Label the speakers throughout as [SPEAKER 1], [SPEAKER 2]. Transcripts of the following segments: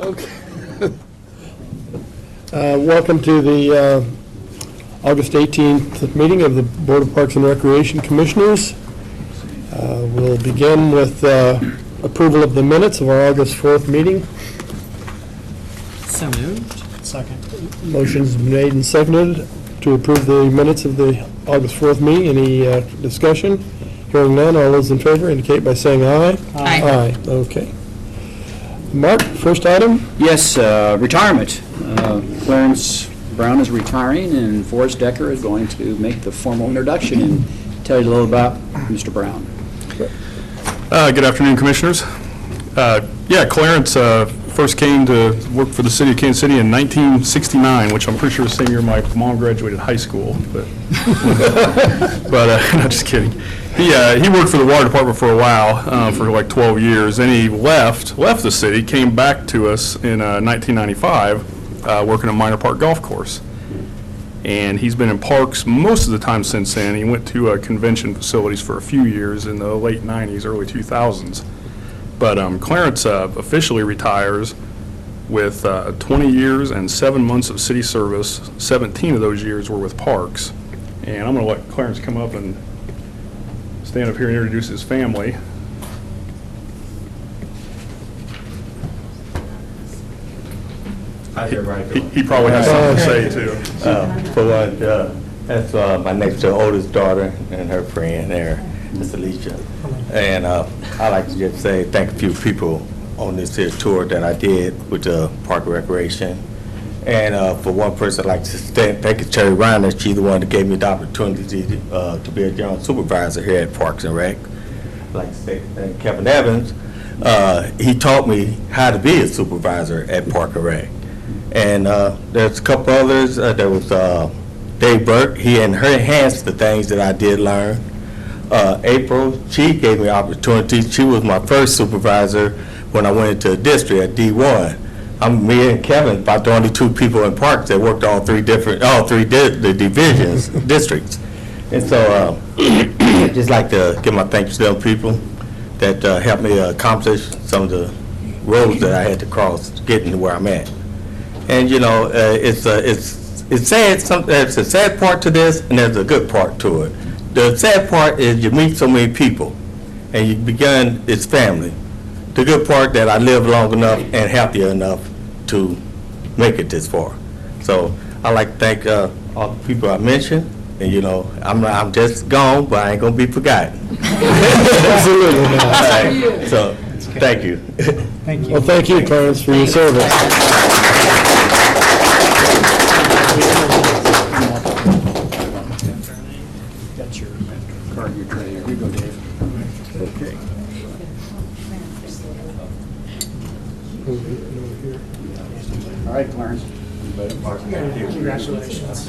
[SPEAKER 1] Okay. Welcome to the August 18th meeting of the Board of Parks and Recreation Commissioners. We'll begin with approval of the minutes of our August 4th meeting.
[SPEAKER 2] So moved. Second.
[SPEAKER 1] Motion's made and seconded to approve the minutes of the August 4th meeting. Any discussion? Hearing none, all those in favor indicate by saying aye.
[SPEAKER 2] Aye.
[SPEAKER 1] Aye. Okay. Mark, first item?
[SPEAKER 3] Yes, retirement. Clarence Brown is retiring, and Forrest Decker is going to make the formal introduction and tell you a little about Mr. Brown.
[SPEAKER 4] Good afternoon, Commissioners. Clarence first came to work for the city of Kansas City in 1969, which I'm pretty sure is the same year my mom graduated high school. But, no, just kidding. He worked for the water department for a while, for like 12 years. Then he left the city, came back to us in 1995, working at Minor Park Golf Course. And he's been in parks most of the time since then. He went to convention facilities for a few years in the late 90s, early 2000s. But Clarence officially retires with 20 years and 7 months of city service. 17 of those years were with parks. And I'm going to let Clarence come up and stand up here and introduce his family.
[SPEAKER 5] How's everybody doing?
[SPEAKER 4] He probably has something to say, too.
[SPEAKER 5] For one, that's my next oldest daughter and her friend there, Miss Alicia. And I'd like to just say thank a few people on this here tour that I did with the Park and Recreation. And for one person, I'd like to thank Terry Reiner. She's the one that gave me the opportunity to be a general supervisor here at Parks and Rec. I'd like to thank Kevin Evans. He taught me how to be a supervisor at Park and Rec. And there's a couple others. There was Dave Burke. He enhanced the things that I did learn. April, she gave me opportunities. She was my first supervisor when I went into the district at D1. Me and Kevin, about the only two people in parks that worked all three the divisions, districts. And so I'd just like to give my thanks to them people that helped me accomplish some of the roads that I had to cross getting to where I'm at. And you know, it's sad. There's a sad part to this, and there's a good part to it. The sad part is you meet so many people, and you begin it's family. The good part that I lived long enough and healthy enough to make it this far. So I'd like to thank all the people I mentioned, and you know, I'm just gone, but I ain't gonna be forgotten.
[SPEAKER 1] Absolutely not.
[SPEAKER 5] All right. So thank you.
[SPEAKER 2] Thank you.
[SPEAKER 1] Well, thank you, Clarence, for your service.
[SPEAKER 3] Got your card, your tray. Here you go, Dave. Okay. All right, Clarence.
[SPEAKER 2] Congratulations.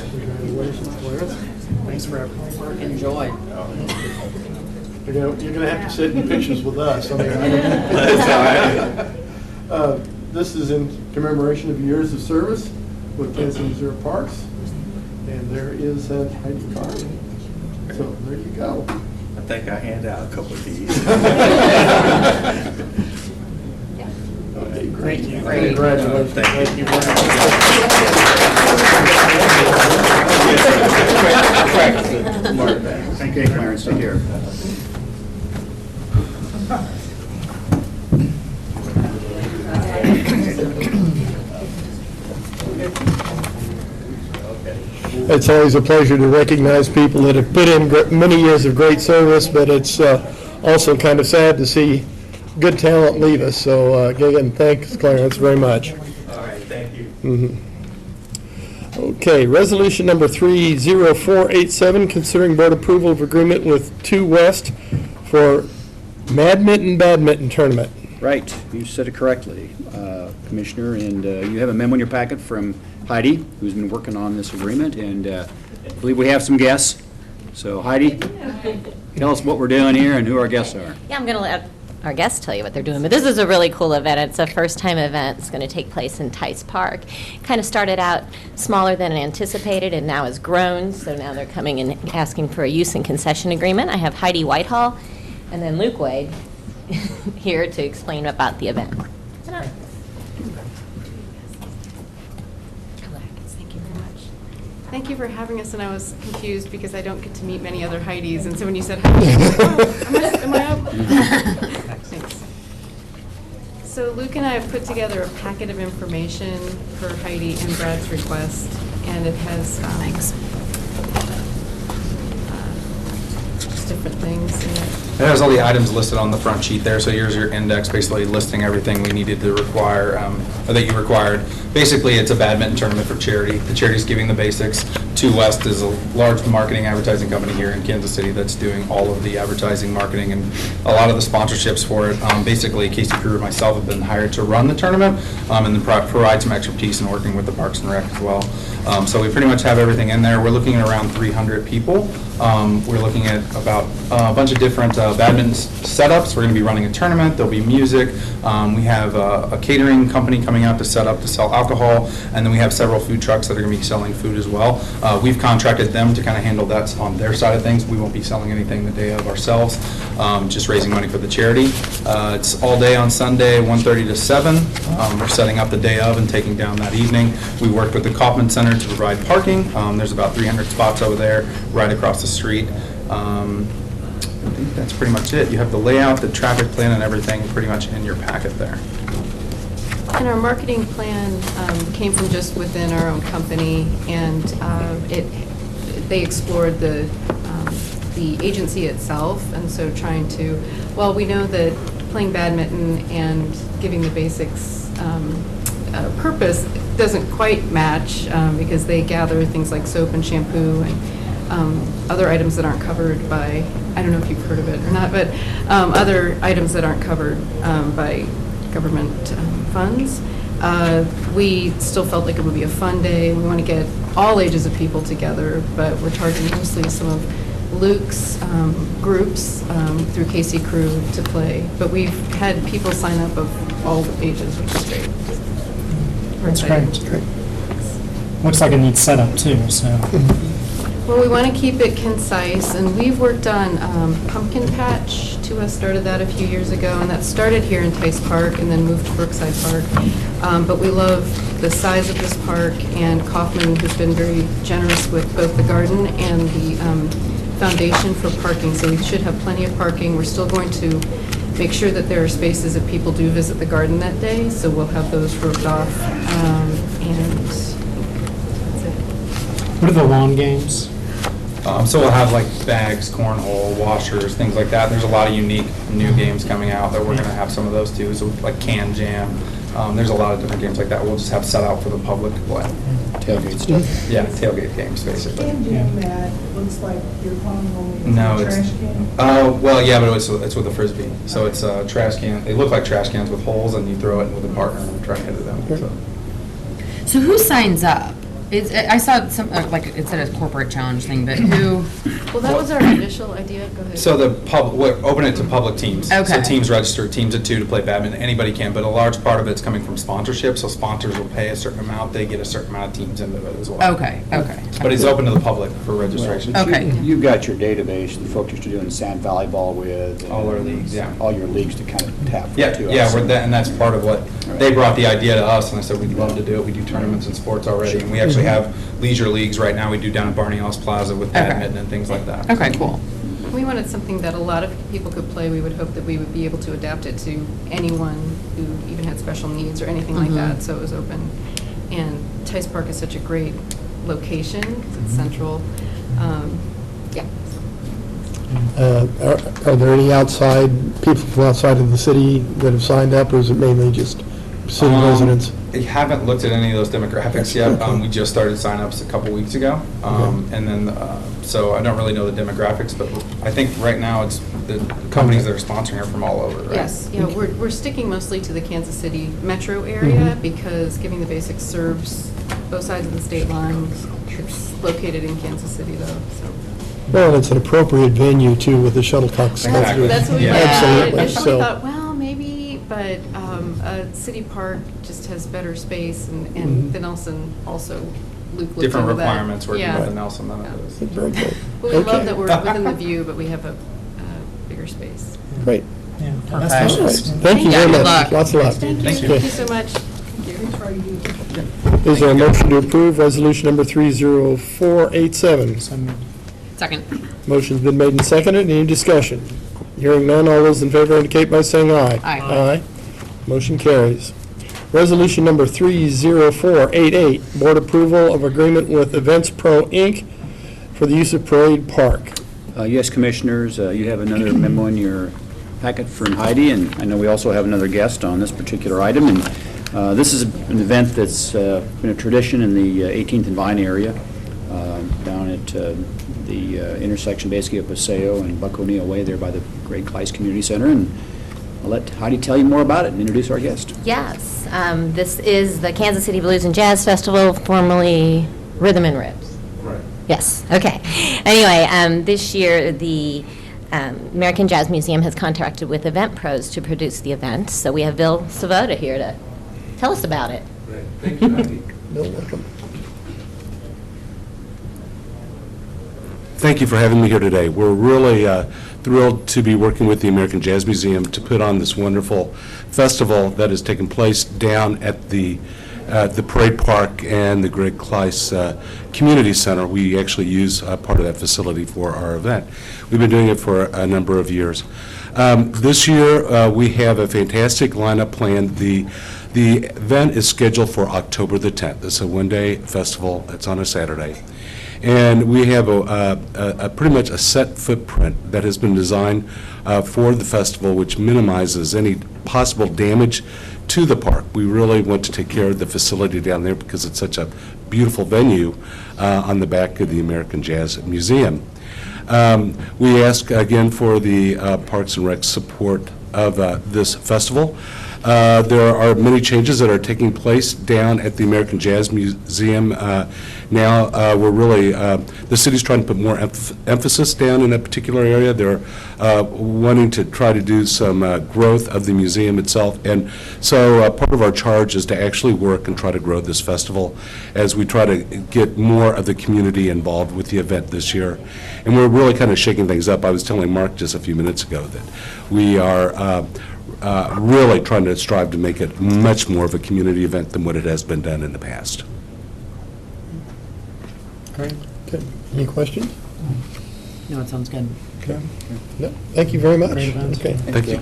[SPEAKER 2] Thanks for everything. Enjoy.
[SPEAKER 1] You're going to have to sit in pictures with us. I mean, this is in commemoration of years of service with Kansas City, Missouri Parks. And there is a Heidi card. So there you go.
[SPEAKER 5] I think I hand out a couple of these.
[SPEAKER 1] Okay, great.
[SPEAKER 2] Thank you.
[SPEAKER 1] Congratulations.
[SPEAKER 5] Thank you.
[SPEAKER 3] Okay, Clarence, take care.
[SPEAKER 1] It's always a pleasure to recognize people that have put in many years of great service, but it's also kind of sad to see good talent leave us. So again, thanks, Clarence, very much.
[SPEAKER 5] All right, thank you.
[SPEAKER 1] Okay, resolution number 30487, considering board approval of agreement with 2 West for badminton tournament.
[SPEAKER 3] Right, you said it correctly, Commissioner, and you have a memo in your packet from Heidi, who's been working on this agreement, and I believe we have some guests. So Heidi, tell us what we're doing here and who our guests are.
[SPEAKER 6] Yeah, I'm going to let our guests tell you what they're doing, but this is a really cool event. It's a first-time event. It's going to take place in Tice Park. Kind of started out smaller than anticipated and now has grown, so now they're coming and asking for a use and concession agreement. I have Heidi Whitehall and then Luke Wade here to explain about the event.
[SPEAKER 7] Thank you for having us, and I was confused because I don't get to meet many other Heidis, and so when you said Heidi, I was like, oh, am I up? Thanks. So Luke and I have put together a packet of information for Heidi and Brad's request, and it has just different things in it.
[SPEAKER 8] It has all the items listed on the front sheet there, so here's your index, basically listing everything we needed to require, or that you required. Basically, it's a badminton tournament for charity. The charity's Giving the Basics. 2 West is a large marketing advertising company here in Kansas City that's doing all of the advertising, marketing, and a lot of the sponsorships for it. Basically, Casey Crew and myself have been hired to run the tournament, and then provide some expertise in working with the Parks and Rec as well. So we pretty much have everything in there. We're looking at around 300 people. We're looking at about a bunch of different badminton setups. We're going to be running a tournament. There'll be music. We have a catering company coming out to set up to sell alcohol, and then we have several food trucks that are going to be selling food as well. We've contracted them to kind of handle that on their side of things. We won't be selling anything the day of ourselves, just raising money for the charity. It's all day on Sunday, 1:30 to 7. We're setting up the day of and taking down that evening. We worked with the Kaufman Center to provide parking. There's about 300 spots over there right across the street. I think that's pretty much it. You have the layout, the traffic plan, and everything pretty much in your packet there.
[SPEAKER 7] And our marketing plan came from just within our own company, and they explored the agency itself, and so trying to, well, we know that playing badminton and Giving the Basics purpose doesn't quite match because they gather things like soap and shampoo and other items that aren't covered by, I don't know if you've heard of it or not, but other items that aren't covered by government funds. We still felt like it would be a fun day. We want to get all ages of people together, but we're targeting mostly some of Luke's groups through Casey Crew to play. But we've had people sign up of all ages, which is great. We're
[SPEAKER 2] That's
[SPEAKER 7] excited.
[SPEAKER 2] great. Looks like a neat setup too, so.
[SPEAKER 7] Well, we want to keep it concise, and we've worked on Pumpkin Patch. 2 West started that a few years ago, and that started here in Tice Park and then moved to Brookside Park. But we love the size of this park, and Kaufman has been very generous with both the garden and the foundation for parking, so we should have plenty of parking. We're still going to make sure that there are spaces if people do visit the garden that day, so we'll have those roped off, and that's it.
[SPEAKER 2] What are the lawn games?
[SPEAKER 8] So we'll have like bags, cornhole, washers, things like that. There's a lot of unique new games coming out that we're going to have some of those too, so like Can Jam. There's a lot of different games like that we'll just have set out for the public to play.
[SPEAKER 3] Tailgate stuff.
[SPEAKER 8] Yeah, tailgate games, basically.
[SPEAKER 9] Can Jam that looks like you're calling only
[SPEAKER 8] No,
[SPEAKER 9] a
[SPEAKER 8] it's,
[SPEAKER 9] trash can?
[SPEAKER 8] well, yeah, but it's with a Frisbee. So it's a trash can. They look like trash cans with holes, and you throw it with a partner and try to hit it down. So.
[SPEAKER 10] So who signs up? I saw some, like, it said a corporate challenge thing, but who?
[SPEAKER 7] Well, that was our initial idea. Go ahead.
[SPEAKER 8] So we're open it to public teams.
[SPEAKER 10] Okay.
[SPEAKER 8] So teams register, teams of 2 to play badminton. Anybody can, but a large part of it's coming from sponsorship. So sponsors will pay a certain amount. They get a certain amount of teams into it as well.
[SPEAKER 10] Okay.
[SPEAKER 8] But it's open to the public for registration.
[SPEAKER 10] Okay.
[SPEAKER 3] You've got your database, the folks you're doing sand volleyball with. and
[SPEAKER 8] All our leagues, yeah.
[SPEAKER 3] All your leagues to kind of tap
[SPEAKER 8] Yeah,
[SPEAKER 3] to
[SPEAKER 8] yeah,
[SPEAKER 3] us.
[SPEAKER 8] and that's part of what, they brought the idea to us, and I said, we'd love to do it. We do tournaments and sports already, and we actually have leisure leagues right now. We do down at Barney Ellis Plaza with badminton and things like that.
[SPEAKER 10] Okay, cool.
[SPEAKER 7] We wanted something that a lot of people could play. We would hope that we would be able to adapt it to anyone who even had special needs or anything like that, so it was open. And Tice Park is such a great location, because it's central. Yeah.
[SPEAKER 1] Are there any outside, people from outside of the city that have signed up, or is it mainly just city residents?
[SPEAKER 8] I haven't looked at any of those demographics yet. We just started sign-ups a couple weeks ago. And then, so I don't really know the demographics, but I think right now it's the companies that are sponsoring are from all over, right?
[SPEAKER 7] Yes, yeah, we're sticking mostly to the Kansas City metro area because Giving the Basics serves both sides of the state line. It's located in Kansas City though, so.
[SPEAKER 1] Well, and it's an appropriate venue too with the shuttlecocks.
[SPEAKER 8] Exactly.
[SPEAKER 7] That's what we
[SPEAKER 8] Yeah.
[SPEAKER 1] Absolutely,
[SPEAKER 7] initially
[SPEAKER 1] so-
[SPEAKER 7] thought, well, maybe, but City Park just has better space, and the Nelson also, Luke looked
[SPEAKER 8] Different
[SPEAKER 7] into that.
[SPEAKER 8] requirements working
[SPEAKER 7] Yeah.
[SPEAKER 8] with the Nelson than it is.
[SPEAKER 1] Very good.
[SPEAKER 7] But we love
[SPEAKER 1] Okay.
[SPEAKER 7] that we're within the view, but we have a bigger space.
[SPEAKER 1] Great.
[SPEAKER 2] Yeah.
[SPEAKER 10] Perfect.
[SPEAKER 2] That's
[SPEAKER 1] All right.
[SPEAKER 2] nice.
[SPEAKER 1] Thank you
[SPEAKER 10] Yeah,
[SPEAKER 1] very
[SPEAKER 10] good
[SPEAKER 1] much.
[SPEAKER 10] luck.
[SPEAKER 1] Lots of luck.
[SPEAKER 7] Thank you,
[SPEAKER 8] Thank you.
[SPEAKER 7] thank you so much.
[SPEAKER 9] Gary's right here.
[SPEAKER 1] Is there a motion to approve resolution number 30487?
[SPEAKER 2] So moved.
[SPEAKER 10] Second.
[SPEAKER 1] Motion's been made and seconded. Any discussion? Hearing none, all those in favor indicate by saying aye.
[SPEAKER 10] Aye.
[SPEAKER 1] Aye. Motion carries. Resolution number 30488, board approval of agreement with Events Pro, Inc. for the use of Parade Park.
[SPEAKER 3] Yes, Commissioners, you have another memo in your packet from Heidi, and I know we also have another guest on this particular item. And this is an event that's been a tradition in the 18th and Vine area, down at the intersection basically of Paseo and Buck O'Neill Way there by the Great Clyce Community Center. And I'll let Heidi tell you more about it and introduce our guest.
[SPEAKER 6] Yes, this is the Kansas City Blues and Jazz Festival, formerly Rhythm and Ribs. Right. Yes, okay. Anyway, this year, the American Jazz Museum has contracted with Event Pros to produce the event, so we have Bill Savoda here to tell us about it.
[SPEAKER 11] Great. Thank you, Heidi.
[SPEAKER 1] Bill, welcome.
[SPEAKER 11] Thank you for having me here today. We're really thrilled to be working with the American Jazz Museum to put on this wonderful festival that is taking place down at the Parade Park and the Greg Clyce Community Center. We actually use part of that facility for our event. We've been doing it for a number of years. This year, we have a fantastic lineup planned. The event is scheduled for October the 10th. It's a one-day festival. It's on a Saturday. And we have a pretty much a set footprint that has been designed for the festival, which minimizes any possible damage to the park. We really want to take care of the facility down there because it's such a beautiful venue on the back of the American Jazz Museum. We ask again for the Parks and Rec support of this festival. There are many changes that are taking place down at the American Jazz Museum. Now we're really, the city's trying to put more emphasis down in that particular area. They're wanting to try to do some growth of the museum itself. And so part of our charge is to actually work and try to grow this festival as we try to get more of the community involved with the event this year. And we're really kind of shaking things up. I was telling Mark just a few minutes ago that we are really trying to strive to make it much more of a community event than what it has been done in the past.
[SPEAKER 1] Great. Okay. Any questions?
[SPEAKER 2] No, it sounds good.
[SPEAKER 1] Okay. No, thank you very much.
[SPEAKER 2] Great event.
[SPEAKER 1] Okay.
[SPEAKER 11] Thank you.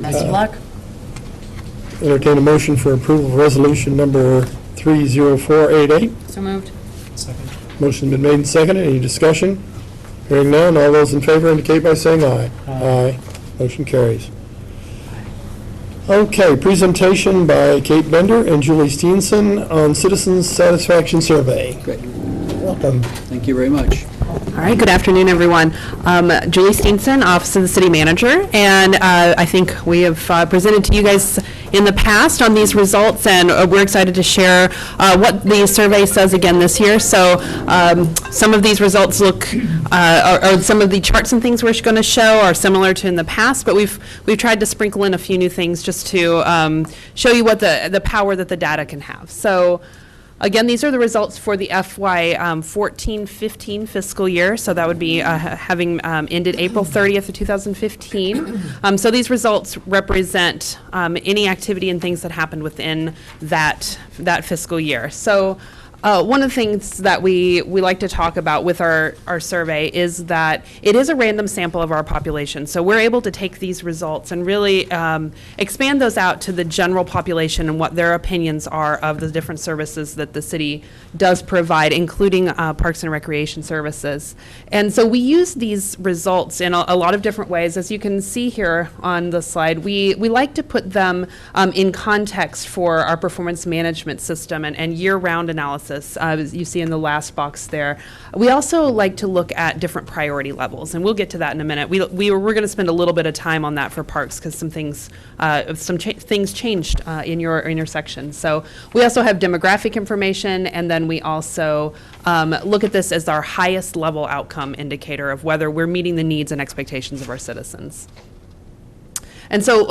[SPEAKER 10] Best of luck.
[SPEAKER 1] Entertain a motion for approval of resolution number 30488.
[SPEAKER 10] So moved.
[SPEAKER 2] Second.
[SPEAKER 1] Motion's been made and seconded. Any discussion? Hearing none, all those in favor indicate by saying aye.
[SPEAKER 2] Aye.
[SPEAKER 1] Motion carries. Okay, presentation by Kate Bender and Julie Steenson on Citizens Satisfaction Survey.
[SPEAKER 3] Great.
[SPEAKER 1] Welcome.
[SPEAKER 3] Thank you very much.
[SPEAKER 12] All right, good afternoon, everyone. Julie Steenson, Office of the City Manager, and I think we have presented to you guys in the past on these results, and we're excited to share what the survey says again this year. So some of these results look, or some of the charts and things we're going to show are similar to in the past, but we've tried to sprinkle in a few new things just to show you what the power that the data can have. So again, these are the results for the FY 14-15 fiscal year, so that would be having ended April 30th of 2015. So these results represent any activity and things that happened within that fiscal year. So one of the things that we like to talk about with our survey is that it is a random sample of our population. So we're able to take these results and really expand those out to the general population and what their opinions are of the different services that the city does provide, including Parks and Recreation services. And so we use these results in a lot of different ways. As you can see here on the slide, we like to put them in context for our performance management system and year-round analysis. As you see in the last box there. We also like to look at different priority levels, and we'll get to that in a minute. We're going to spend a little bit of time on that for parks because some things changed in your section. So we also have demographic information, and then we also look at this as our highest level outcome indicator of whether we're meeting the needs and expectations of our citizens. And so,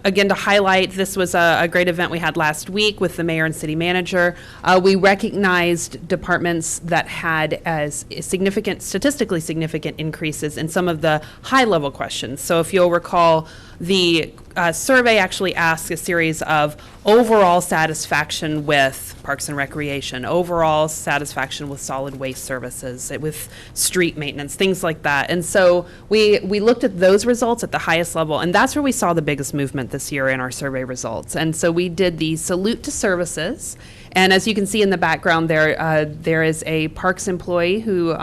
[SPEAKER 12] again, to highlight, this was a great event we had last week with the mayor and city manager. We recognized departments that had as significant, statistically significant increases in some of the high-level questions. So if you'll recall, the survey actually asks a series of overall satisfaction with Parks and Recreation, overall satisfaction with solid waste services, with street maintenance, things like that. And so we looked at those results at the highest level, and that's where we saw the biggest movement this year in our survey results. And so we did the salute to services. And as you can see in the background there, there is a Parks employee who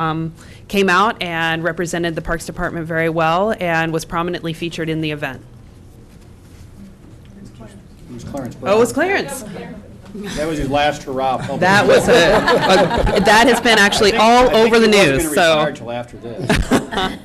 [SPEAKER 12] came out and represented the Parks Department very well and was prominently featured in the event.
[SPEAKER 3] It was Clarence.
[SPEAKER 12] Oh, it was Clarence.
[SPEAKER 3] That was his last hurrah. public.
[SPEAKER 12] That was that has been actually all over the news, so.
[SPEAKER 3] I think he wasn't going to retire till after this.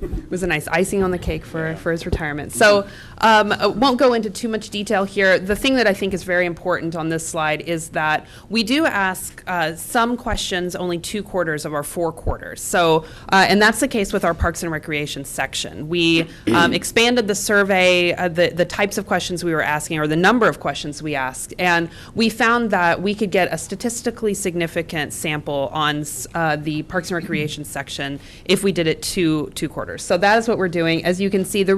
[SPEAKER 12] It was a nice icing on the cake for his retirement. So I won't go into too much detail here. The thing that I think is very important on this slide is that we do ask some questions only 2 quarters of our 4 quarters. So, and that's the case with our Parks and Recreation section. We expanded the survey, the types of questions we were asking, or the number of questions we asked, and we found that we could get a statistically significant sample on the Parks and Recreation section if we did it 2 quarters. So that is what we're doing. As you can see, the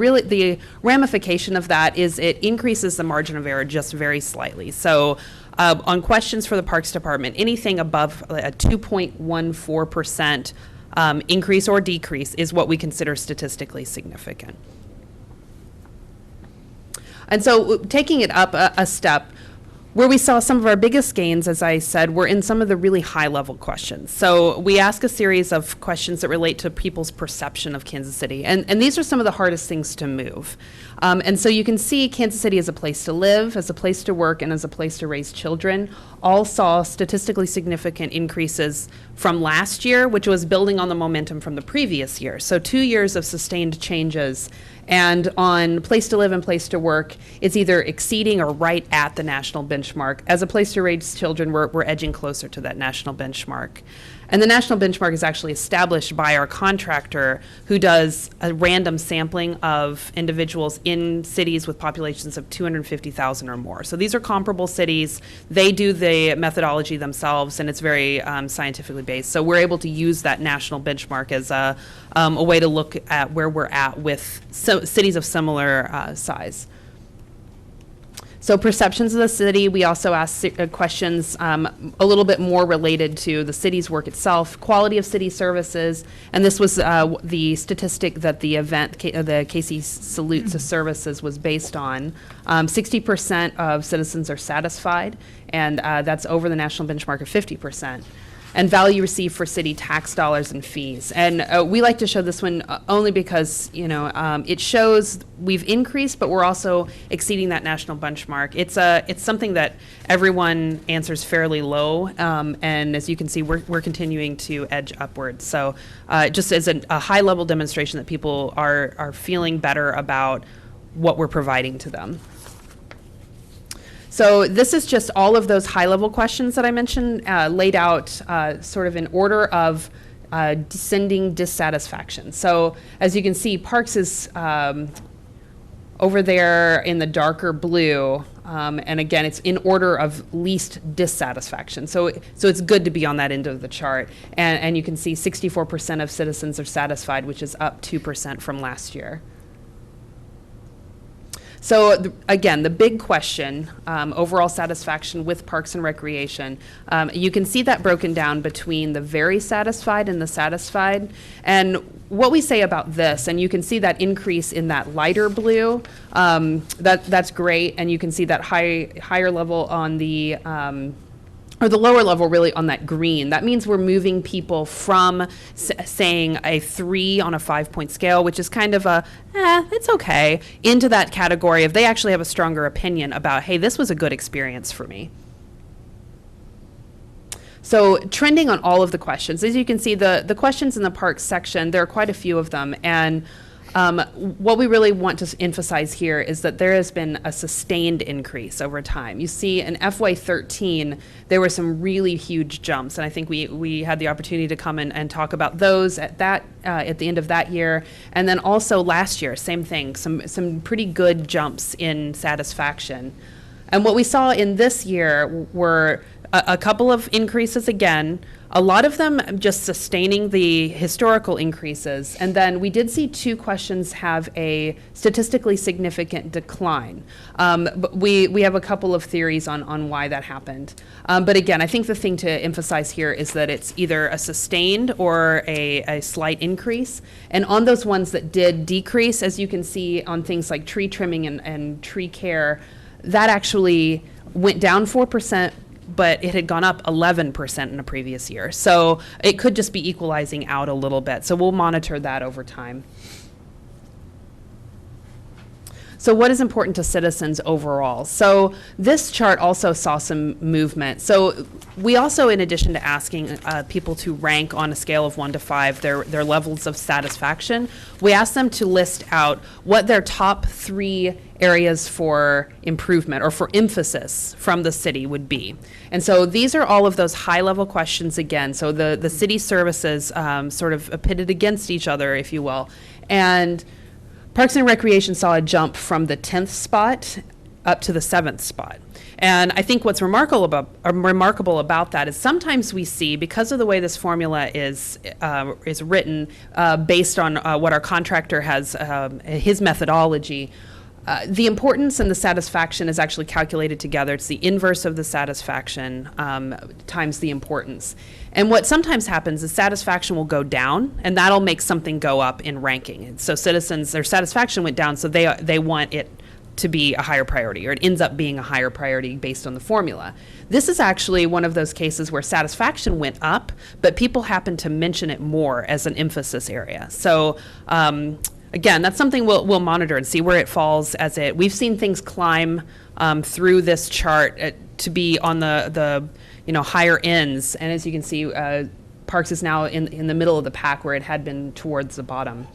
[SPEAKER 12] ramification of that is it increases the margin of error just very slightly. So on questions for the Parks Department, anything above a 2.14% increase or decrease is what we consider statistically significant. And so taking it up a step, where we saw some of our biggest gains, as I said, were in some of the really high-level questions. So we ask a series of questions that relate to people's perception of Kansas City. And these are some of the hardest things to move. And so you can see Kansas City as a place to live, as a place to work, and as a place to raise children all saw statistically significant increases from last year, which was building on the momentum from the previous year. So 2 years of sustained changes. And on place to live and place to work, it's either exceeding or right at the national benchmark. As a place to raise children, we're edging closer to that national benchmark. And the national benchmark is actually established by our contractor, who does a random sampling of individuals in cities with populations of 250,000 or more. So these are comparable cities. They do the methodology themselves, and it's very scientifically based. So we're able to use that national benchmark as a way to look at where we're at with cities of similar size. So perceptions of the city, we also ask questions a little bit more related to the city's work itself, quality of city services, and this was the statistic that the event, the KC Salute to Services, was based on. 60% of citizens are satisfied, and that's over the national benchmark of 50%. And value received for city tax dollars and fees. And we like to show this one only because, it shows we've increased, but we're also exceeding that national benchmark. It's something that everyone answers fairly low, and as you can see, we're continuing to edge upwards. So just as a high-level demonstration that people are feeling better about what we're providing to them. So this is just all of those high-level questions that I mentioned laid out sort of in order of descending dissatisfaction. So as you can see, Parks is over there in the darker blue, and again, it's in order of least dissatisfaction. So it's good to be on that end of the chart. And you can see 64% of citizens are satisfied, which is up 2% from last year. So again, the big question, overall satisfaction with Parks and Recreation, you can see that broken down between the very satisfied and the satisfied. And what we say about this, and you can see that increase in that lighter blue, that's great, and you can see that higher level on the or the lower level really on that green. That means we're moving people from saying a 3 on a 5-point scale, which is kind of a, it's okay, into that category of they actually have a stronger opinion about, hey, this was a good experience for me. So trending on all of the questions, as you can see, the questions in the parks section, there are quite a few of them, and What we really want to emphasize here is that there has been a sustained increase over time. You see, in FY13, there were some really huge jumps, and I think we had the opportunity to come in and talk about those at the end of that year. And then also last year, same thing, some pretty good jumps in satisfaction. And what we saw in this year were a couple of increases again, a lot of them just sustaining the historical increases, and then we did see 2 questions have a statistically significant decline. But we have a couple of theories on why that happened. But again, I think the thing to emphasize here is that it's either a sustained or a slight increase. And on those ones that did decrease, as you can see on things like tree trimming and tree care, that actually went down 4%, but it had gone up 11% in a previous year. So it could just be equalizing out a little bit. So we'll monitor that over time. So what is important to citizens overall? So this chart also saw some movement. So we also, in addition to asking people to rank on a scale of 1 to 5 their levels of satisfaction, we asked them to list out what their top 3 areas for improvement or for emphasis from the city would be. And so these are all of those high-level questions again. So the city services sort of pitted against each other, if you will. And Parks and Recreation saw a jump from the 10th spot up to the 7th spot. And I think what's remarkable about that is sometimes we see, because of the way this formula is written, based on what our contractor has, his methodology, the importance and the satisfaction is actually calculated together. It's the inverse of the satisfaction times the importance. And what sometimes happens is satisfaction will go down, and that'll make something go up in ranking. And so citizens, their satisfaction went down, so they want it to be a higher priority, or it ends up being a higher priority based on the formula. This is actually one of those cases where satisfaction went up, but people happen to mention it more as an emphasis area. So again, that's something we'll monitor and see where it falls we've seen things climb through this chart to be on the higher ends. And as you can see, Parks is now in the middle of the pack where it had been towards the bottom.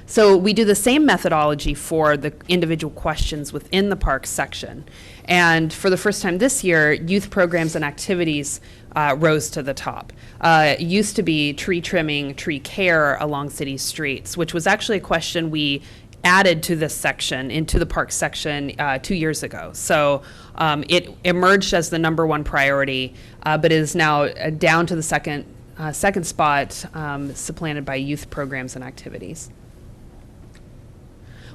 [SPEAKER 12] So we do the same methodology for the individual questions within the Parks section. And for the first time this year, youth programs and activities rose to the top. It used to be tree trimming, tree care along city streets, which was actually a question we added to this section, into the Parks section 2 years ago. So it emerged as the #1 priority, but is now down to the second spot, supplanted by youth programs and activities.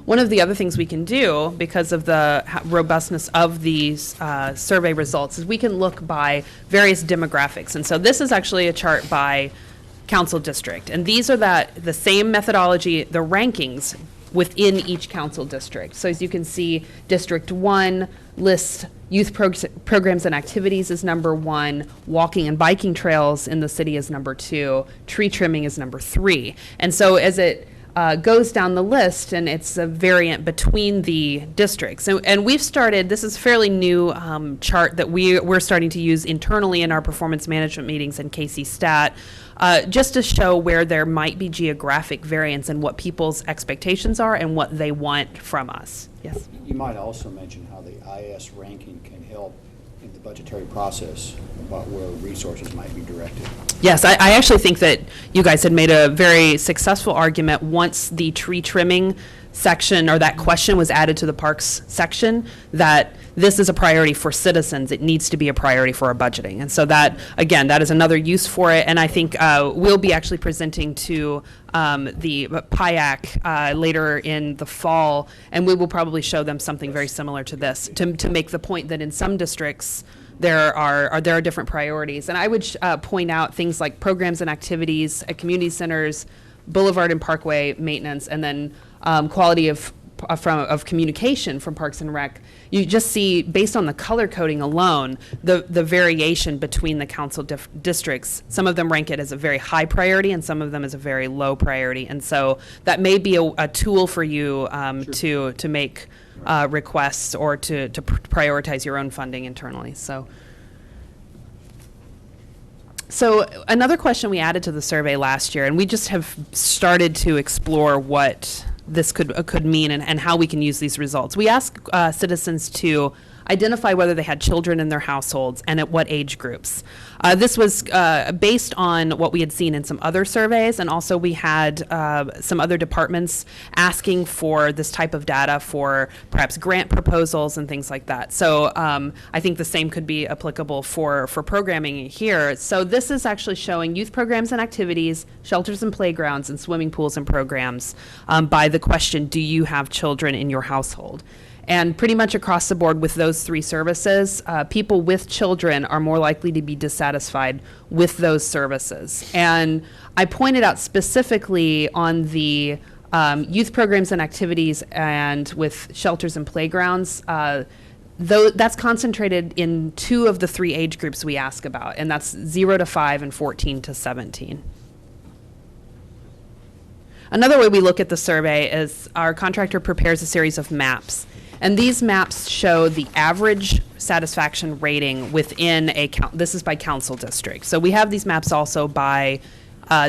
[SPEAKER 12] One of the other things we can do, because of the robustness of these survey results, is we can look by various demographics. And so this is actually a chart by council district. And these are the same methodology, the rankings within each council district. So as you can see, District 1 lists youth programs and activities as #1, walking and biking trails in the city is #2, tree trimming is #3. And so as it goes down the list, and it's a variant between the districts. And we've started, this is a fairly new chart that we're starting to use internally in our performance management meetings in KC Stat, just to show where there might be geographic variance in what people's expectations are and what they want from us. Yes?
[SPEAKER 3] You might also mention how the IS ranking can help in the budgetary process about where resources might be directed.
[SPEAKER 12] Yes, I actually think that you guys had made a very successful argument once the tree trimming section, or that question, was added to the Parks section, that this is a priority for citizens. It needs to be a priority for our budgeting. And so that, again, that is another use for it. And I think we'll be actually presenting to the PIAC later in the fall, and we will probably show them something very similar to this, to make the point that in some districts, there are different priorities. And I would point out things like programs and activities at community centers, boulevard and parkway maintenance, and then quality of communication from Parks and Rec. You just see, based on the color coding alone, the variation between the council districts. Some of them rank it as a very high priority, and some of them as a very low priority. And so that may be a tool for you to make requests or to prioritize your own funding internally. So So another question we added to the survey last year, and we just have started to explore what this could mean and how we can use these results. We asked citizens to identify whether they had children in their households and at what age groups. This was based on what we had seen in some other surveys, and also we had some other departments asking for this type of data for perhaps grant proposals and things like that. So I think the same could be applicable for programming here. So this is actually showing youth programs and activities, shelters and playgrounds, and swimming pools and programs by the question, do you have children in your household? And pretty much across the board with those three services, people with children are more likely to be dissatisfied with those services. And I pointed out specifically on the youth programs and activities and with shelters and playgrounds, though that's concentrated in 2 of the 3 age groups we ask about, and that's 0 to 5 and 14 to 17. Another way we look at the survey is our contractor prepares a series of maps. And these maps show the average satisfaction rating within this is by council district. So we have these maps also by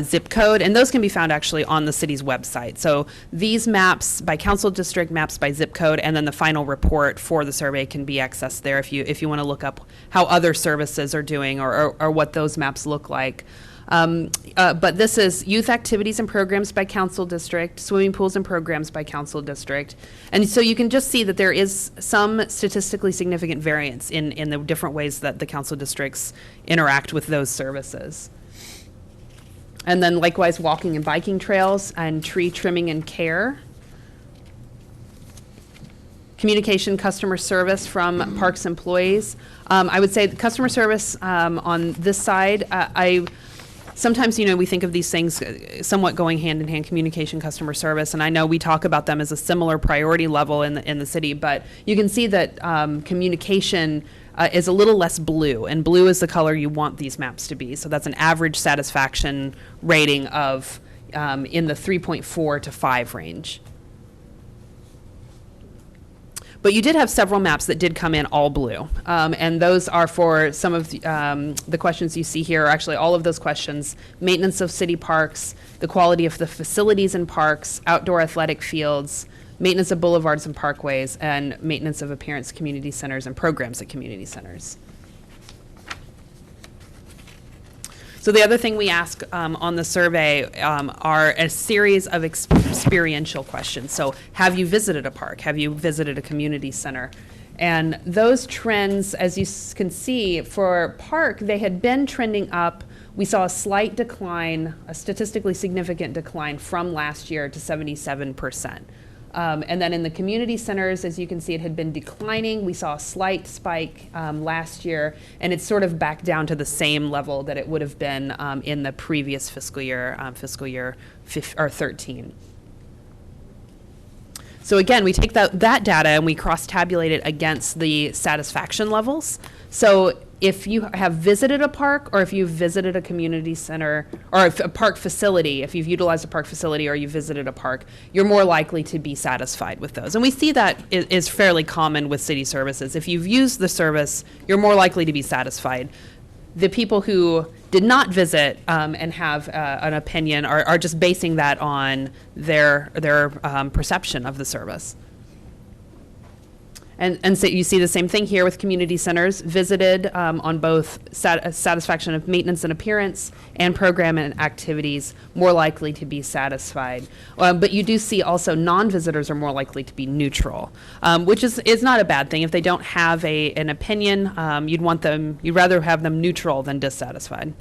[SPEAKER 12] zip code, and those can be found actually on the city's website. So these maps by council district, maps by zip code, and then the final report for the survey can be accessed there if you want to look up how other services are doing or what those maps look like. But this is youth activities and programs by council district, swimming pools and programs by council district. And so you can just see that there is some statistically significant variance in the different ways that the council districts interact with those services. And then likewise, walking and biking trails and tree trimming and care. Communication, customer service from parks employees. I would say the customer service on this side, sometimes, we think of these things somewhat going hand in hand, communication, customer service, and I know we talk about them as a similar priority level in the city, but you can see that communication is a little less blue, and blue is the color you want these maps to be. So that's an average satisfaction rating of in the 3.4 to 5 range. But you did have several maps that did come in all blue, and those are for some of the questions you see here, are actually all of those questions: maintenance of city parks, the quality of the facilities in parks, outdoor athletic fields, maintenance of boulevards and parkways, and maintenance of appearance community centers and programs at community centers. So the other thing we ask on the survey are a series of experiential questions. So have you visited a park? Have you visited a community center? And those trends, as you can see, for park, they had been trending up. We saw a slight decline, a statistically significant decline from last year to 77%. And then in the community centers, as you can see, it had been declining. We saw a slight spike last year, and it's sort of back down to the same level that it would have been in the previous fiscal year 13. So again, we take that data and we cross-tabulate it against the satisfaction levels. So if you have visited a park, or if you've visited a community center, or a park facility, if you've utilized a park facility or you visited a park, you're more likely to be satisfied with those. And we see that is fairly common with city services. If you've used the service, you're more likely to be satisfied. The people who did not visit and have an opinion are just basing that on their perception of the service. And so you see the same thing here with community centers, visited on both satisfaction of maintenance and appearance and program and activities, more likely to be satisfied. But you do see also non-visitors are more likely to be neutral, which is not a bad thing. If they don't have an opinion, you'd rather have them neutral than dissatisfied.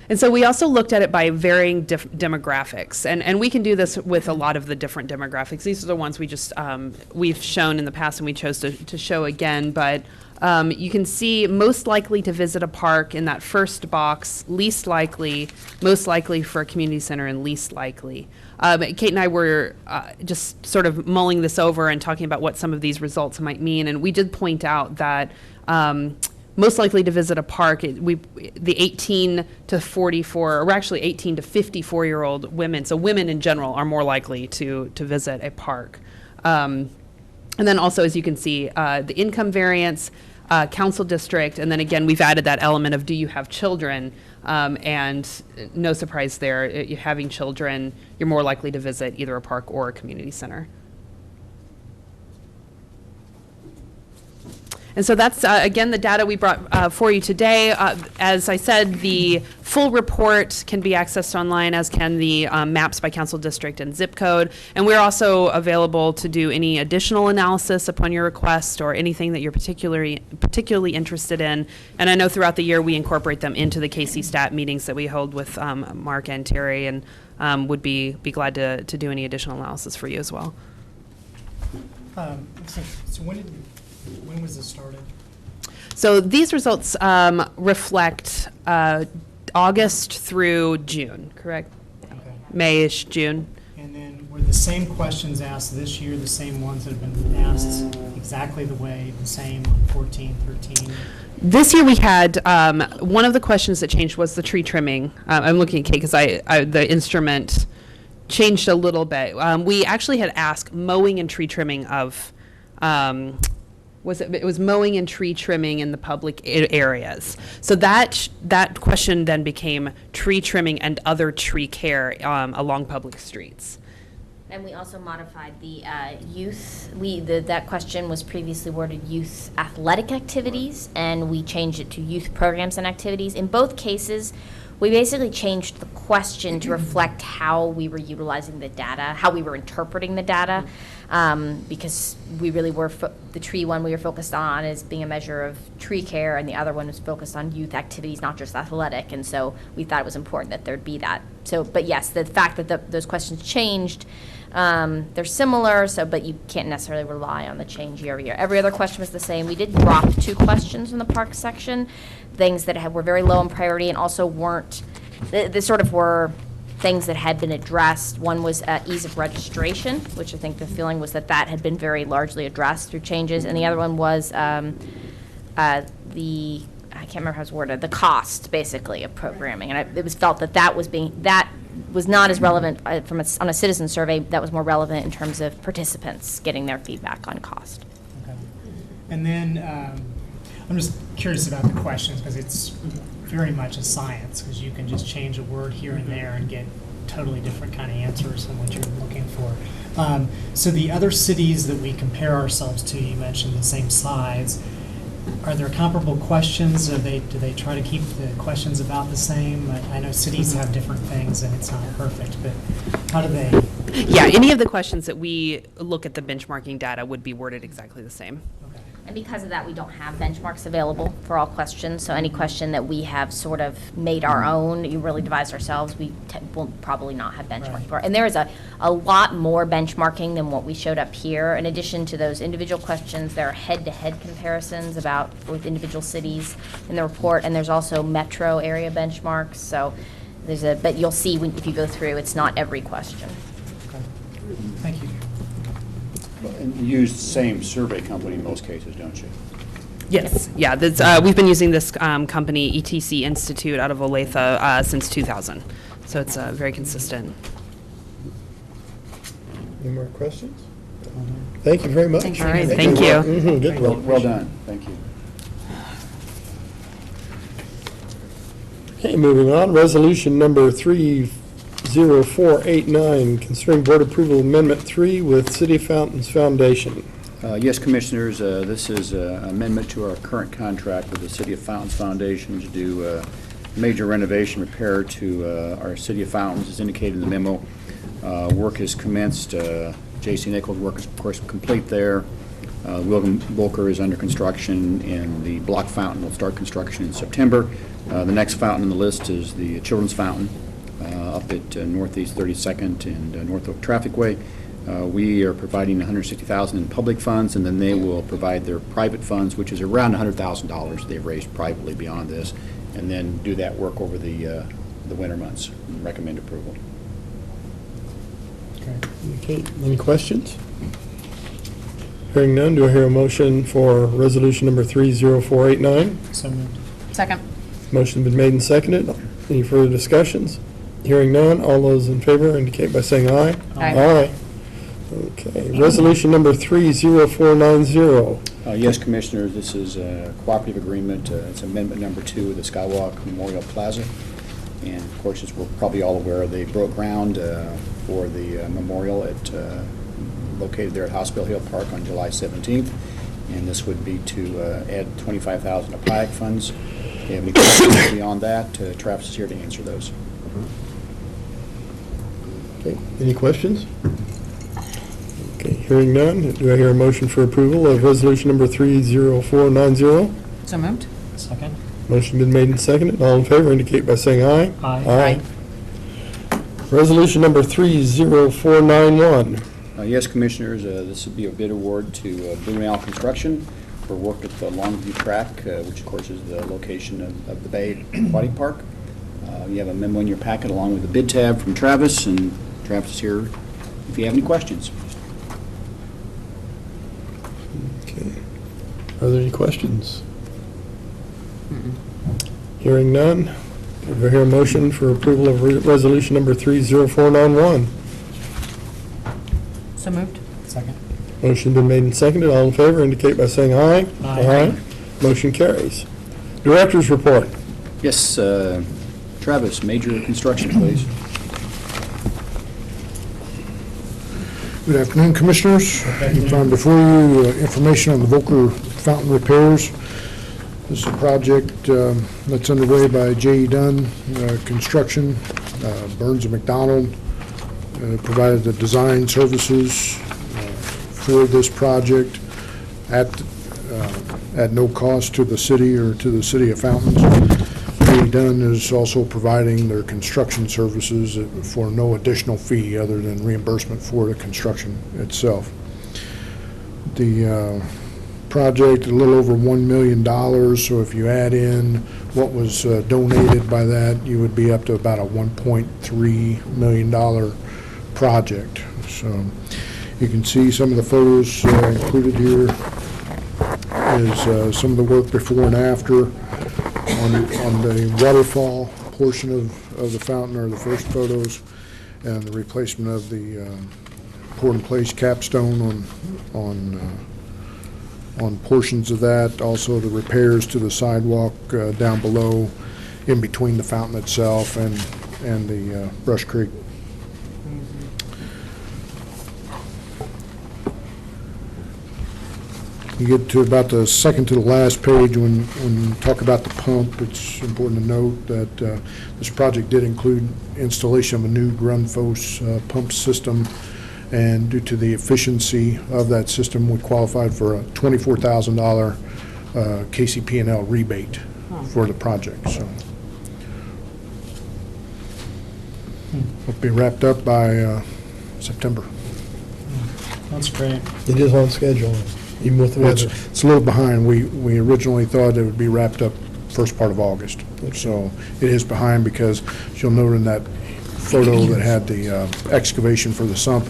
[SPEAKER 12] And so we also looked at it by varying demographics, and we can do this with a lot of the different demographics. These are the ones we've shown in the past, and we chose to show again. But you can see most likely to visit a park in that first box, least likely, most likely for a community center, and least likely. Kate and I were just sort of mulling this over and talking about what some of these results might mean, and we did point out that most likely to visit a park, the 18 to 44, or actually 18 to 54-year-old women, so women in general are more likely to visit a park. And then also, as you can see, the income variance, council district. And then again, we've added that element of do you have children? And no surprise there, you having children, you're more likely to visit either a park or a community center. And so that's, again, the data we brought for you today. As I said, the full report can be accessed online, as can the maps by council district and zip code. And we're also available to do any additional analysis upon your request or anything that you're particularly interested in. And I know throughout the year, we incorporate them into the KC Stat meetings that we hold with Mark and Terry, and would be glad to do any additional analysis for you as well.
[SPEAKER 9] So when was this started?
[SPEAKER 12] So these results reflect August through June, correct?
[SPEAKER 9] Okay.
[SPEAKER 12] May-ish, June.
[SPEAKER 9] And then were the same questions asked this year, the same ones that have been asked exactly the way, the same on 14, 13?
[SPEAKER 12] This year we had, one of the questions that changed was the tree trimming. I'm looking at Kate because the instrument changed a little bit. We actually had asked mowing and tree trimming of, it was mowing and tree trimming in the public areas. So that question then became tree trimming and other tree care along public streets.
[SPEAKER 6] And we also modified the youth, that question was previously worded youth athletic activities, and we changed it to youth programs and activities. In both cases, we basically changed the question to reflect how we were utilizing the data, how we were interpreting the data, because we really were, the tree one we were focused on as being a measure of tree care, and the other one was focused on youth activities, not just athletic, and so we thought it was important that there'd be that. So, but yes, the fact that those questions changed, they're similar, but you can't necessarily rely on the change year over year. Every other question was the same. We did drop 2 questions in the park section, things that were very low in priority and also weren't, they sort of were things that had been addressed. One was ease of registration, which I think the feeling was that had been very largely addressed through changes, and the other one was I can't remember how it was worded, the cost, basically, of programming. And it was felt that was not as relevant on a citizen survey. That was more relevant in terms of participants getting their feedback on cost.
[SPEAKER 9] Okay. And then I'm just curious about the questions because it's very much a science, because you can just change a word here and there and get totally different kind of answers than what you're looking for. So the other cities that we compare ourselves to, you mentioned the same size. Are there comparable questions? Do they try to keep the questions about the same? I know cities have different things and it's not perfect, but how do they?
[SPEAKER 12] Yeah, any of the questions that we look at the benchmarking data would be worded exactly the same.
[SPEAKER 9] Okay.
[SPEAKER 6] And because of that, we don't have benchmarks available for all questions. So any question that we have sort of made our own, you really devised ourselves, we will probably not have benchmarking for. And there is a lot more benchmarking than what we showed up here. In addition to those individual questions, there are head-to-head comparisons with individual cities in the report, and there's also metro area benchmarks. So but you'll see if you go through, it's not every question.
[SPEAKER 9] Okay. Thank you.
[SPEAKER 3] And you use the same survey company in most cases, don't you?
[SPEAKER 12] Yes, yeah. We've been using this company, ETC Institute, out of Olathe since 2000. So it's very consistent.
[SPEAKER 1] Any more questions? Thank you very much.
[SPEAKER 12] All right, thank you.
[SPEAKER 1] Good work.
[SPEAKER 3] Well done, thank you.
[SPEAKER 1] Okay, moving on, resolution number 30489, considering board approval amendment 3 with City Fountains Foundation.
[SPEAKER 3] Yes, Commissioners, this is an amendment to our current contract with the City of Fountains Foundation to do major renovation repair to our City of Fountains, as indicated in the memo. Work has commenced. J.C. Nichols' work is, of course, complete there. William Volker is under construction, and the block fountain will start construction in September. The next fountain on the list is the Children's Fountain up at Northeast 32nd and North Oak Traffic Way. We are providing $160,000 in public funds, and then they will provide their private funds, which is around $100,000 they've raised privately beyond this, and then do that work over the winter months and recommend approval.
[SPEAKER 1] Okay, any questions? Hearing none, do I hear a motion for resolution number 30489?
[SPEAKER 9] So moved.
[SPEAKER 10] Second.
[SPEAKER 1] Motion been made and seconded. Any further discussions? Hearing none, all those in favor indicate by saying aye.
[SPEAKER 10] Aye.
[SPEAKER 1] Aye. Okay, resolution number 30490.
[SPEAKER 3] Yes, Commissioners, this is a cooperative agreement. It's amendment number 2 of the Skywalk Memorial Plaza. And of course, as we're probably all aware, they broke ground for the memorial located there at Hospital Hill Park on July 17th. And this would be to add $25,000 of PIAC funds. And we can beyond that, Travis is here to answer those.
[SPEAKER 1] Okay, any questions? Okay, hearing none, do I hear a motion for approval of resolution number 30490?
[SPEAKER 10] So moved?
[SPEAKER 9] Second?
[SPEAKER 1] Motion been made and seconded. All in favor indicate by saying aye.
[SPEAKER 9] Aye.
[SPEAKER 1] Resolution number 30491.
[SPEAKER 3] Yes, Commissioners, this would be a bid award to Blue Nail Construction for work at the Longview Track, which of course is the location of the Bay Aquatic Park. You have a memo in your packet along with the bid tab from Travis, and Travis is here if you have any questions.
[SPEAKER 1] Okay. Are there any questions? Hearing none, do I hear a motion for approval of resolution number 30491?
[SPEAKER 10] So moved?
[SPEAKER 9] Second?
[SPEAKER 1] Motion been made and seconded. All in favor indicate by saying aye.
[SPEAKER 9] Aye.
[SPEAKER 1] Motion carries. Director's report.
[SPEAKER 3] Yes, Travis, major construction, please.
[SPEAKER 13] Good afternoon, Commissioners. You find before you information on the Volker Fountain repairs. This is a project that's underway by J.E. Dunn Construction. Burns and McDonald provided the design services for this project at no cost to the city or to the city of Fountains. J.E. Dunn is also providing their construction services for no additional fee other than reimbursement for the construction itself. The project, a little over $1 million, so if you add in what was donated by that, you would be up to about a $1.3 million project. So you can see some of the photos included here is some of the work before and after. On the waterfall portion of the fountain are the first photos, and the replacement of the pour-in-place capstone on portions of that. Also the repairs to the sidewalk down below, in between the fountain itself and the Brush Creek. You get to about the second to the last page, when you talk about the pump, it's important to note that this project did include installation of a new Grundfos pump system, and due to the efficiency of that system, we qualified for a $24,000 KCP&L rebate for the project. So it'll be wrapped up by September.
[SPEAKER 9] That's great.
[SPEAKER 1] It is on schedule, even with the weather.
[SPEAKER 13] It's a little behind. We originally thought it would be wrapped up first part of August. So it is behind because, as you'll note in that photo that had the excavation for the sump,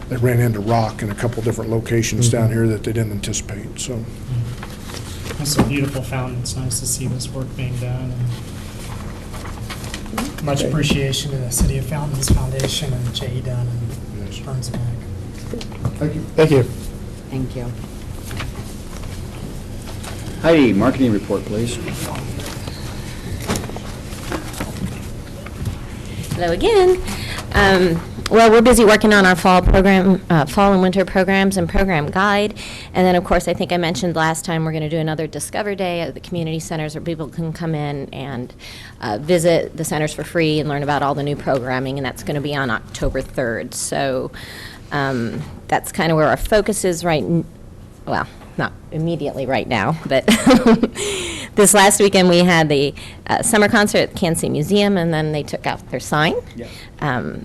[SPEAKER 13] they ran into rock in a couple different locations down here that they didn't anticipate. So
[SPEAKER 9] It's a beautiful fountain. It's nice to see this work being done. And much appreciation to the City of Fountains Foundation and J.E. Dunn and Burns and Mac.
[SPEAKER 1] Thank you. Thank you.
[SPEAKER 10] Thank you.
[SPEAKER 3] Heidi, marketing report, please.
[SPEAKER 6] Hello again. Well, we're busy working on our fall and winter programs and program guide. And then, of course, I think I mentioned last time, we're going to do another Discover Day at the community centers where people can come in and visit the centers for free and learn about all the new programming, and that's going to be on October 3rd. So that's kind of where our focus is well, not immediately right now, but this last weekend we had the summer concert at the Kansas City Museum, and then they took out their sign.
[SPEAKER 3] Yeah.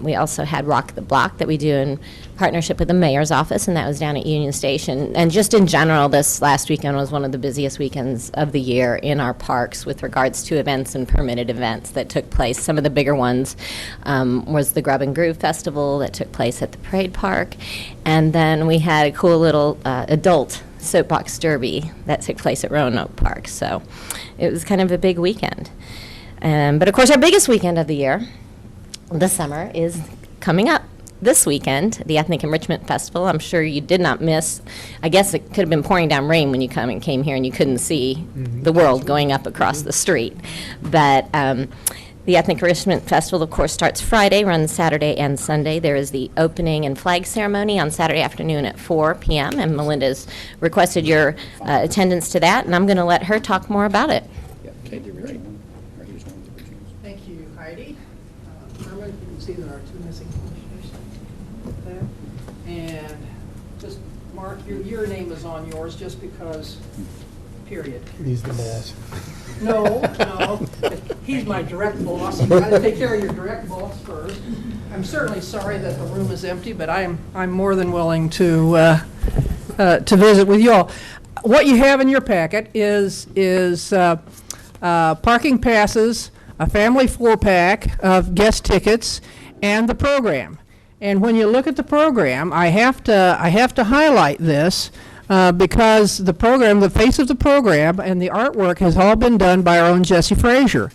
[SPEAKER 6] We also had Rock the Block that we do in partnership with the mayor's office, and that was down at Union Station. And just in general, this last weekend was one of the busiest weekends of the year in our parks with regards to events and permitted events that took place. Some of the bigger ones was the Grub and Groove Festival that took place at the Parade Park, and then we had a cool little adult soapbox derby that took place at Roanoke Park. So it was kind of a big weekend. But of course, our biggest weekend of the year, the summer, is coming up. this weekend, the Ethnic Enrichment Festival. I'm sure you did not miss. I guess it could have been pouring down rain when you came here and you couldn't see the world going up across the street. But the Ethnic Enrichment Festival, of course, starts Friday, runs Saturday and Sunday. There is the opening and flag ceremony on Saturday afternoon at 4 p.m., and Melinda's requested your attendance to that, and I'm going to let her talk more about it.
[SPEAKER 3] Yeah, Kate, the original. Or he was one of the originals.
[SPEAKER 14] Thank you, Heidi. Herman, you can see there are two missing commissioners there. And just, Mark, your name is on yours just because, period.
[SPEAKER 1] He's the boss.
[SPEAKER 14] No, he's my direct boss. You gotta take care of your direct boss first. I'm certainly sorry that the room is empty, but I'm more than willing to visit with you all. What you have in your packet is parking passes, a family 4-pack of guest tickets, and the program. And when you look at the program, I have to highlight this. Because the program, the face of the program, and the artwork has all been done by our own Jesse Frazier.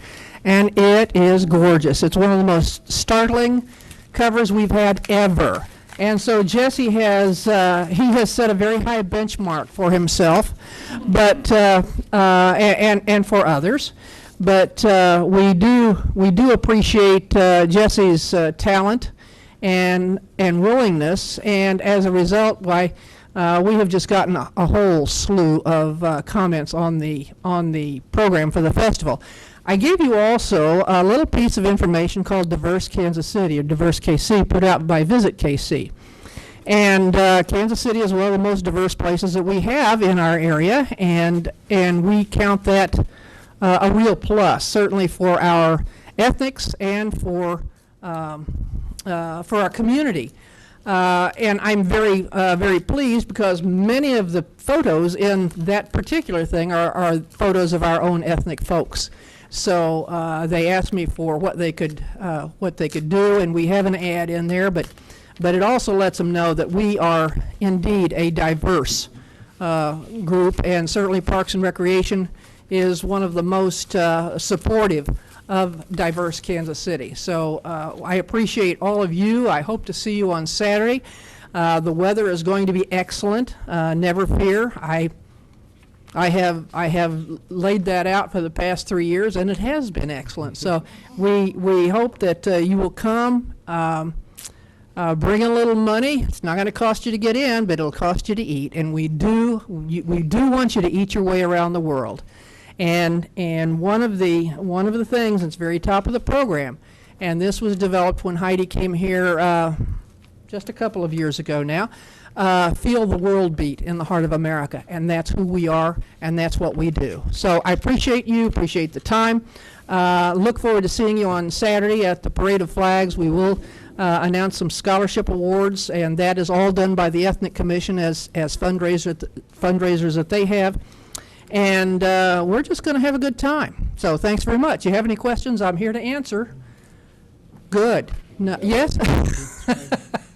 [SPEAKER 14] And it is gorgeous. It's one of the most startling covers we've had ever. And so Jesse has set a very high benchmark for himself, but and for others. But we do appreciate Jesse's talent and willingness, and as a result, we have just gotten a whole slew of comments on the program for the festival. I gave you also a little piece of information called Diverse Kansas City, or Diverse KC, put out by Visit KC. And Kansas City is one of the most diverse places that we have in our area, and we count that a real plus, certainly for our ethnics and for our community. And I'm very pleased because many of the photos in that particular thing are photos of our own ethnic folks. So they asked me for what they could do, and we have an ad in there, but it also lets them know that we are indeed a diverse group, and certainly Parks and Recreation is one of the most supportive of diverse Kansas City. So I appreciate all of you. I hope to see you on Saturday. The weather is going to be excellent. Never fear. I have laid that out for the past 3 years, and it has been excellent. So we hope that you will come. Bring a little money. It's not going to cost you to get in, but it'll cost you to eat. And we do want you to eat your way around the world. And one of the things that's very top of the program, and this was developed when Heidi came here just a couple of years ago now, feel the world beat in the heart of America, and that's who we are, and that's what we do. So I appreciate you, appreciate the time. Look forward to seeing you on Saturday at the Parade of Flags. We will announce some scholarship awards, and that is all done by the Ethnic Commission as fundraisers that they have. And we're just going to have a good time. So thanks very much. You have any questions, I'm here to answer. Good. No, yes?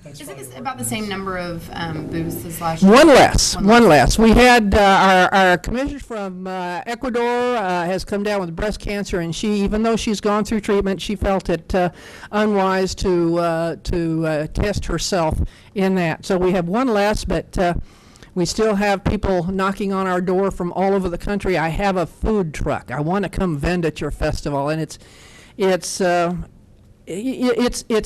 [SPEAKER 10] Is it about the same number of booths as last year?
[SPEAKER 14] One less. We had our commissioner from Ecuador has come down with breast cancer, and she, even though she's gone through treatment, she felt it unwise to test herself in that. So we have one less, but we still have people knocking on our door from all over the country. I have a food truck. I want to come vend at your festival, and it's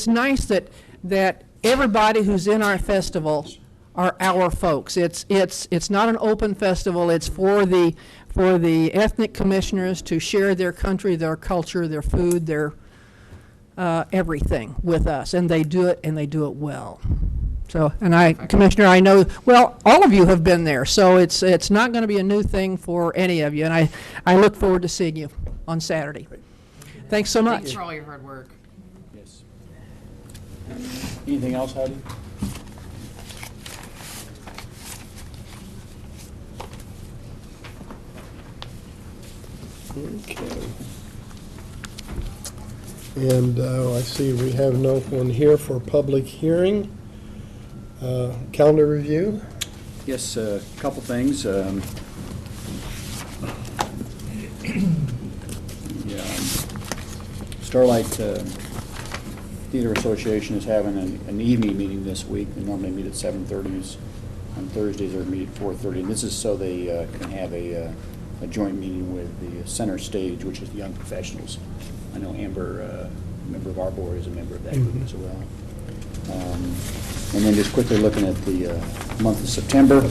[SPEAKER 14] nice that everybody who's in our festival are our folks. It's not an open festival. It's for the ethnic commissioners to share their country, their culture, their food, their everything with us, and they do it, and they do it well. So, and Commissioner, I know, well, all of you have been there, so it's not going to be a new thing for any of you, and I look forward to seeing you on Saturday. Thanks so much.
[SPEAKER 10] Thanks for all your hard work.
[SPEAKER 3] Yes. Anything else, Heidi?
[SPEAKER 1] Okay. And I see we have no one here for public hearing. Calendar review?
[SPEAKER 3] Yes, a couple things. Starlight Theater Association is having an evening meeting this week. They normally meet at 7:30. On Thursdays, they meet at 4:30. And this is so they can have a joint meeting with the Center Stage, which is the young professionals. I know Amber, a member of our board, is a member of that group as well. And then just quickly looking at the month of September,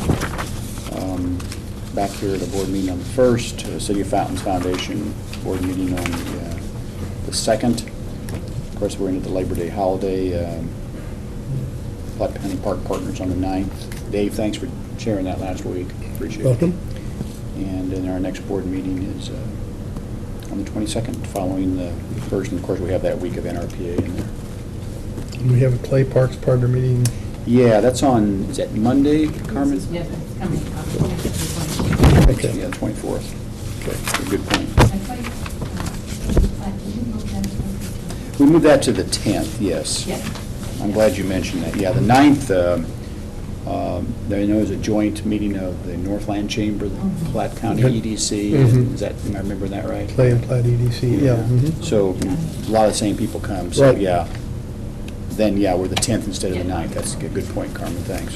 [SPEAKER 3] back here at a board meeting on the 1st, City of Fountains Foundation board meeting on the 2nd. Of course, we're into the Labor Day holiday. Platte County Park Partners on the 9th. Dave, thanks for sharing that last week. Appreciate it.
[SPEAKER 1] Welcome.
[SPEAKER 3] And then our next board meeting is on the 22nd, following the 1st. And of course, we have that week of NRPA in there.
[SPEAKER 1] And we have a Clay Parks partner meeting.
[SPEAKER 3] Yeah, that's on, is that Monday, Carmen?
[SPEAKER 2] Yes, it's coming up, 24th.
[SPEAKER 1] Okay.
[SPEAKER 3] Yeah, 24th. Okay, good point. We moved that to the 10th, yes.
[SPEAKER 2] Yes.
[SPEAKER 3] I'm glad you mentioned that. Yeah, the 9th, there I know is a joint meeting of the Northland Chamber, the Platte County EDC.
[SPEAKER 1] Mhm.
[SPEAKER 3] Is that, am I remembering that right?
[SPEAKER 1] Clay and Platte EDC, yeah. mhm.
[SPEAKER 3] So a lot of the same people come, so
[SPEAKER 1] Right.
[SPEAKER 3] yeah. Then, yeah, we're the 10th instead of the 9th. That's a good point, Carmen, thanks.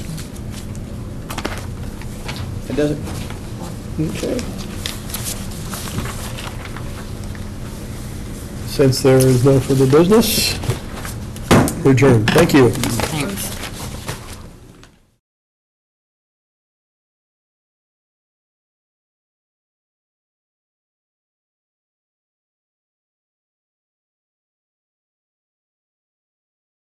[SPEAKER 3] That does it.
[SPEAKER 1] Okay. Since there is no further business, we're adjourned. Thank you.